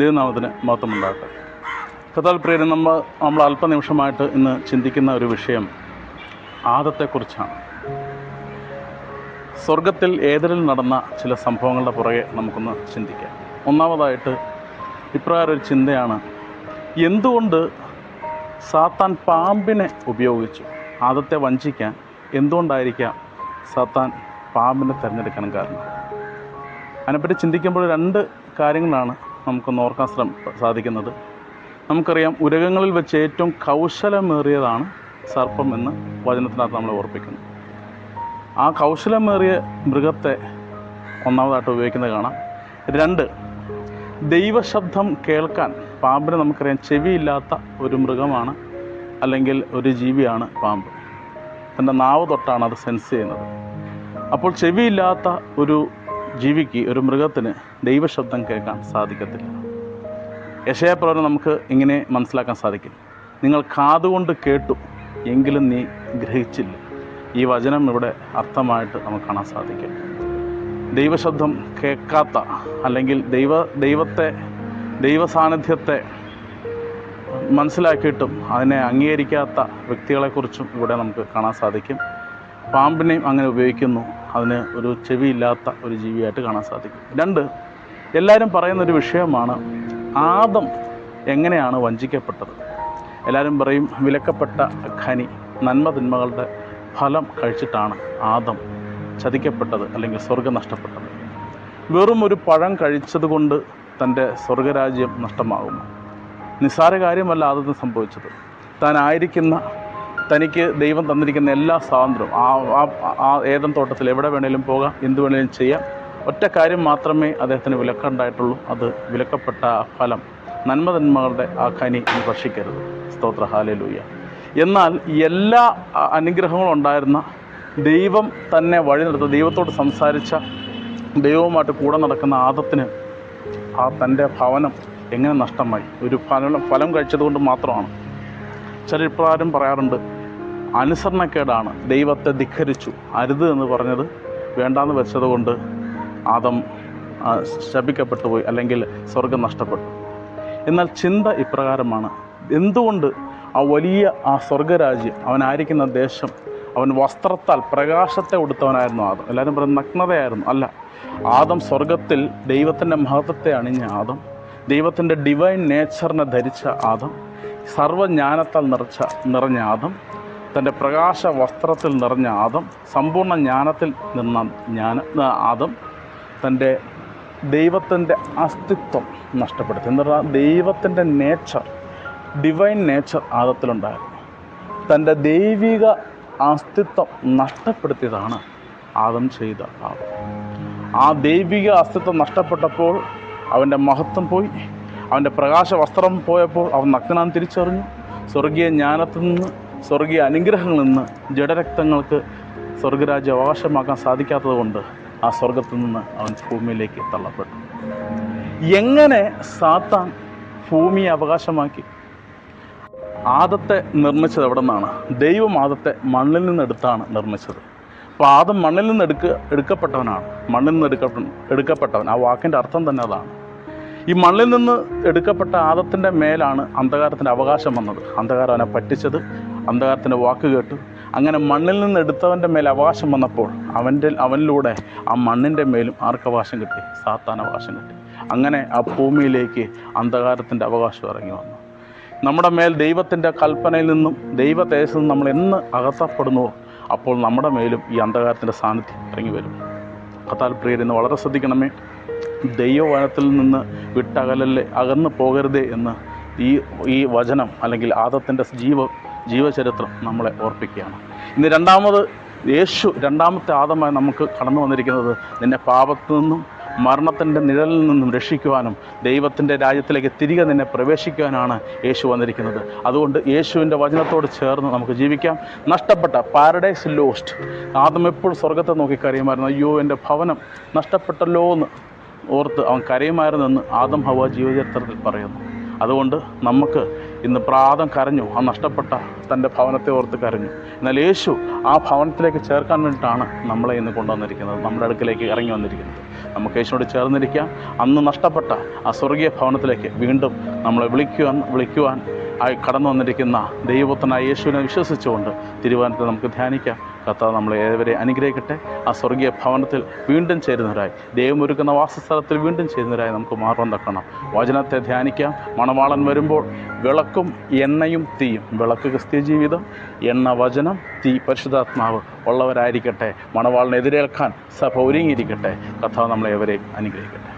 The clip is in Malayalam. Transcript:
ദൈവനാമത്തിന് മഹത്വമുണ്ടാകട്ടെ. കഥാൽ പ്രിയരെ, നമ്മൾ അല്പനിമിഷമായിട്ട് ഇന്ന് ചിന്തിക്കുന്ന ഒരു വിഷയം ആദത്തെക്കുറിച്ചാണ്. സ്വർഗത്തിൽ ഏദനിൽ നടന്ന ചില സംഭവങ്ങളുടെ പുറകെ നമുക്കൊന്ന് ചിന്തിക്കാം. ഒന്നാമതായിട്ട് ഇപ്രകാരം ഒരു ചിന്തയാണ്: എന്തുകൊണ്ട് സാത്താൻ പാമ്പിനെ ഉപയോഗിച്ചു? ആദത്തെ വഞ്ചിക്കാൻ എന്തുകൊണ്ടായിരിക്കാം സാത്താൻ പാമ്പിനെ തിരഞ്ഞെടുക്കാൻ കാരണം? അതിനെപ്പറ്റി ചിന്തിക്കുമ്പോൾ രണ്ട് കാര്യങ്ങളാണ് നമുക്കൊന്ന് ഓർക്കാൻ സാധിക്കുന്നത്. നമുക്കറിയാം, ഉരകങ്ങളിൽ വെച്ച് ഏറ്റവും കൗശലമേറിയതാണ് സർപ്പം എന്ന് വചനത്തിനകത്ത് നമ്മളെ ഓർപ്പിക്കുന്നു. ആ കൗശലമേറിയ മൃഗത്തെ ഒന്നാമതായിട്ട് ഉപയോഗിക്കുന്നത് കാണാം. രണ്ട്, ദൈവശബ്ദം കേൾക്കാൻ പാമ്പിന് നമുക്കറിയാം ചെവിയില്ലാത്ത ഒരു മൃഗമാണ്, അല്ലെങ്കിൽ ഒരു ജീവിയാണ് പാമ്പ്. തൻ്റെ നാവ് തൊട്ടാണ് അത് സെൻസ് ചെയ്യുന്നത്. അപ്പോൾ ചെവിയില്ലാത്ത ഒരു ജീവിക്ക്, ഒരു മൃഗത്തിന് ദൈവശബ്ദം കേൾക്കാൻ സാധിക്കത്തില്ല. യെശയ്യാപ്രവചനം നമുക്ക് ഇങ്ങനെ മനസ്സിലാക്കാൻ സാധിക്കും: നിങ്ങൾ കാതുകൊണ്ട് കേട്ടു, എങ്കിലും നീ ഗ്രഹിച്ചില്ല. ഈ വചനം ഇവിടെ അർത്ഥമായിട്ട് നമുക്ക് കാണാൻ സാധിക്കും. ദൈവശബ്ദം കേൾക്കാത്ത, അല്ലെങ്കിൽ ദൈവ സാന്നിധ്യത്തെ മനസ്സിലാക്കിയിട്ടും അതിനെ അംഗീകരിക്കാത്ത വ്യക്തികളെക്കുറിച്ചും ഇവിടെ നമുക്ക് കാണാൻ സാധിക്കും. പാമ്പിനെയും അങ്ങനെ ഉപയോഗിക്കുന്നു, അതിന് ഒരു ചെവിയില്ലാത്ത ഒരു ജീവിയായിട്ട് കാണാൻ സാധിക്കും. രണ്ട്, എല്ലാവരും പറയുന്നൊരു വിഷയമാണ് ആദം എങ്ങനെയാണ് വഞ്ചിക്കപ്പെട്ടത്. എല്ലാവരും പറയും, വിലക്കപ്പെട്ട ഖനി, നന്മതിന്മകളുടെ ഫലം കഴിച്ചിട്ടാണ് ആദം ചതിക്കപ്പെട്ടത്, അല്ലെങ്കിൽ സ്വർഗം നഷ്ടപ്പെട്ടത്. വെറും ഒരു പഴം കഴിച്ചതുകൊണ്ട് തൻ്റെ സ്വർഗരാജ്യം നഷ്ടമാകുന്നു. നിസ്സാര കാര്യമല്ല ആദത്തിന് സംഭവിച്ചത്. തനിക്ക് ദൈവം തന്നിരിക്കുന്ന എല്ലാ സ്വാതന്ത്ര്യവും, ആ ഏദൻ തോട്ടത്തിൽ എവിടെ വേണേലും പോകാം, എന്ത് വേണേലും ചെയ്യാം. ഒറ്റ കാര്യം മാത്രമേ അദ്ദേഹത്തിന് വിലക്കുണ്ടായിട്ടുള്ളൂ. അത് വിലക്കപ്പെട്ട ഫലം, നന്മതിന്മകളുടെ ആ ഖനി ഭക്ഷിക്കരുത്. സ്തോത്ര, ഹല്ലേലൂയ. എന്നാൽ എല്ലാ അനുഗ്രഹങ്ങളും ഉണ്ടായിരുന്ന, ദൈവം തന്നെ വഴി നടത്ത, ദൈവത്തോട് സംസാരിച്ച, ദൈവവുമായിട്ട് കൂടെ നടക്കുന്ന ആദത്തിന് ആ തൻ്റെ ഭവനം എങ്ങനെ നഷ്ടമായി? ഒരു ഫലം കഴിച്ചതുകൊണ്ട് മാത്രമാണ്. ചില ഇപ്രകാരം പറയാറുണ്ട്: അനുസരണക്കേടാണ്, ദൈവത്തെ ധിക്കരിച്ചു, അരുത് എന്ന് പറഞ്ഞത് വേണ്ടാന്ന് വെച്ചതുകൊണ്ട് ആദം ശപിക്കപ്പെട്ടു പോയി, അല്ലെങ്കിൽ സ്വർഗം നഷ്ടപ്പെട്ടു. എന്നാൽ ചിന്ത ഇപ്രകാരമാണ്: എന്തുകൊണ്ട് ആ സ്വർഗരാജ്യം, അവനായിരിക്കുന്ന ദേശം, അവൻ വസ്ത്രത്താൽ പ്രകാശത്തെ ഉടുത്തവനായിരുന്നു ആദം. എല്ലാവരും പറയുന്നത് നഗ്നതയായിരുന്നു. അല്ല, ആദം സ്വർഗത്തിൽ ദൈവത്തിൻ്റെ മഹത്വത്തെ അണിഞ്ഞ ആദം, ദൈവത്തിൻ്റെ ഡിവൈൻ നേച്ചറിനെ ധരിച്ച ആദം, സർവ്വജ്ഞാനത്താൽ നിറഞ്ഞ ആദം, തൻ്റെ പ്രകാശ വസ്ത്രത്തിൽ നിറഞ്ഞ ആദം, സമ്പൂർണ്ണ ജ്ഞാനത്തിൽ നിന്ന ആദം തൻ്റെ ദൈവത്തിൻ്റെ അസ്തിത്വം നഷ്ടപ്പെടുത്തി. എന്ന് പറഞ്ഞാൽ ദൈവത്തിൻ്റെ നേച്ചർ, ഡിവൈൻ നേച്ചർ ആദത്തിലുണ്ടായിരുന്നു. തൻ്റെ ദൈവിക അസ്തിത്വം നഷ്ടപ്പെടുത്തിയതാണ് ആദം ചെയ്ത പാപം. ആ ദൈവിക അസ്തിത്വം നഷ്ടപ്പെട്ടപ്പോൾ അവൻ്റെ മഹത്വം പോയി, അവൻ്റെ പ്രകാശ വസ്ത്രം പോയപ്പോൾ അവൻ നഗ്നനാണെന്ന് തിരിച്ചറിഞ്ഞു. സ്വർഗീയ ജ്ഞാനത്തിൽ നിന്ന്, സ്വർഗീയ അനുഗ്രഹങ്ങളിൽ നിന്ന് ജഡരക്തങ്ങൾക്ക് സ്വർഗരാജ്യം അവകാശമാക്കാൻ സാധിക്കാത്തത് കൊണ്ട് ആ സ്വർഗത്തിൽ നിന്ന് അവൻ ഭൂമിയിലേക്ക് തള്ളപ്പെട്ടു. എങ്ങനെ സാത്താൻ ഭൂമിയെ അവകാശമാക്കി? ആദത്തെ നിർമ്മിച്ചത് എവിടെ നിന്നാണ്? ദൈവം ആദത്തെ മണ്ണിൽ നിന്നെടുത്താണ് നിർമ്മിച്ചത്. അപ്പോൾ ആദം മണ്ണിൽ നിന്ന് എടുക്കപ്പെട്ടവനാണ്. മണ്ണിൽ നിന്ന് എടുക്കപ്പെട്ടവൻ, ആ വാക്കിൻ്റെ അർത്ഥം തന്നെ അതാണ്. ഈ മണ്ണിൽ നിന്ന് എടുക്കപ്പെട്ട ആദത്തിൻ്റെ മേലാണ് അന്ധകാരത്തിൻ്റെ അവകാശം വന്നത്. അന്ധകാരം അവനെ പറ്റിച്ചത്, അന്ധകാരത്തിൻ്റെ വാക്ക് കേട്ടു. അങ്ങനെ മണ്ണിൽ നിന്ന് എടുത്തവൻ്റെ മേൽ അവകാശം വന്നപ്പോൾ അവനിലൂടെ ആ മണ്ണിൻ്റെ മേലും ആർക്കവകാശം കിട്ടി? സാത്താൻ അവകാശം കിട്ടി. അങ്ങനെ ആ ഭൂമിയിലേക്ക് അന്ധകാരത്തിൻ്റെ അവകാശം ഇറങ്ങി വന്നു. നമ്മുടെ മേൽ ദൈവത്തിൻ്റെ കൽപ്പനയിൽ നിന്നും ദൈവ തേജസ്സിൽ നിന്നും നമ്മൾ എന്ന് അകത്തപ്പെടുന്നുവോ, അപ്പോൾ നമ്മുടെ മേലും ഈ അന്ധകാരത്തിൻ്റെ സാന്നിധ്യം ഇറങ്ങി വരും. കഥാൽ പ്രിയരെന്ന് വളരെ ശ്രദ്ധിക്കണമേ. ദൈവവചനത്തിൽ നിന്ന് വിട്ടകലല്ലേ, അകന്നു പോകരുതേ എന്ന് ഈ വചനം, അല്ലെങ്കിൽ ആദത്തിൻ്റെ ജീവചരിത്രം നമ്മളെ ഓർപ്പിക്കുകയാണ്. ഇന്ന് രണ്ടാമത്തെ ആദമായി നമുക്ക് കടന്നു വന്നിരിക്കുന്നത്, നിന്നെ പാപത്തിൽ നിന്നും മരണത്തിൻ്റെ നിഴലിൽ നിന്നും രക്ഷിക്കുവാനും ദൈവത്തിൻ്റെ രാജ്യത്തിലേക്ക് തിരികെ നിന്നെ പ്രവേശിക്കുവാനാണ് യേശു വന്നിരിക്കുന്നത്. അതുകൊണ്ട് യേശുവിൻ്റെ വചനത്തോട് ചേർന്ന് നമുക്ക് ജീവിക്കാം. നഷ്ടപ്പെട്ട പാരഡൈസ് ലോസ്റ്റ്. ആദം എപ്പോൾ സ്വർഗത്തെ നോക്കി കരയുമായിരുന്നു. അയ്യോ, എൻ്റെ ഭവനം നഷ്ടപ്പെട്ടല്ലോ എന്ന് ഓർത്ത് അവൻ കരയുമായിരുന്നെന്ന് ആദം ഹവ്വ ജീവചരിത്രത്തിൽ പറയുന്നു. അതുകൊണ്ട് നമുക്ക് ഇന്ന് പ്രാതം കരഞ്ഞു, ആ നഷ്ടപ്പെട്ട തൻ്റെ ഭവനത്തെ ഓർത്ത് കരഞ്ഞു. എന്നാൽ യേശു ആ ഭവനത്തിലേക്ക് ചേർക്കാൻ വേണ്ടിയിട്ടാണ് നമ്മളെ ഇന്ന് കൊണ്ടുവന്നിരിക്കുന്നത്, നമ്മുടെ അടുക്കിലേക്ക് ഇറങ്ങി വന്നിരിക്കുന്നത്. നമുക്ക് യേശുവോട് ചേർന്നിരിക്കാം. അന്ന് നഷ്ടപ്പെട്ട ആ സ്വർഗീയ ഭവനത്തിലേക്ക് വീണ്ടും നമ്മളെ വിളിക്കുവാൻ ആയി കടന്നു വന്നിരിക്കുന്ന ദൈവപുത്രനായ യേശുവിനെ വിശ്വസിച്ചുകൊണ്ട് തിരുവചനത്തെ നമുക്ക് ധ്യാനിക്കാം. കർത്താവ് നമ്മളെ ഏവരെ അനുഗ്രഹിക്കട്ടെ. ആ സ്വർഗീയ ഭവനത്തിൽ വീണ്ടും ചേരുന്നവരായി, ദൈവമൊരുക്കുന്ന വാസസ്ഥലത്തിൽ വീണ്ടും ചേരുന്നവരായി നമുക്ക് മാറുവാൻ തക്കണം. വചനത്തെ ധ്യാനിക്കാം. മണവാളൻ വരുമ്പോൾ വിളക്കും എണ്ണയും തീയും, വിളക്ക് ക്രിസ്ത്യ ജീവിതം, എണ്ണ വചനം, തീ പരിശുദ്ധാത്മാവ് ഉള്ളവരായിരിക്കട്ടെ. മണവാളിനെ എതിരേൽക്കാൻ സഭ ഒരുങ്ങിയിരിക്കട്ടെ. കർത്താവ് നമ്മളെ ഏവരെയും അനുഗ്രഹിക്കട്ടെ.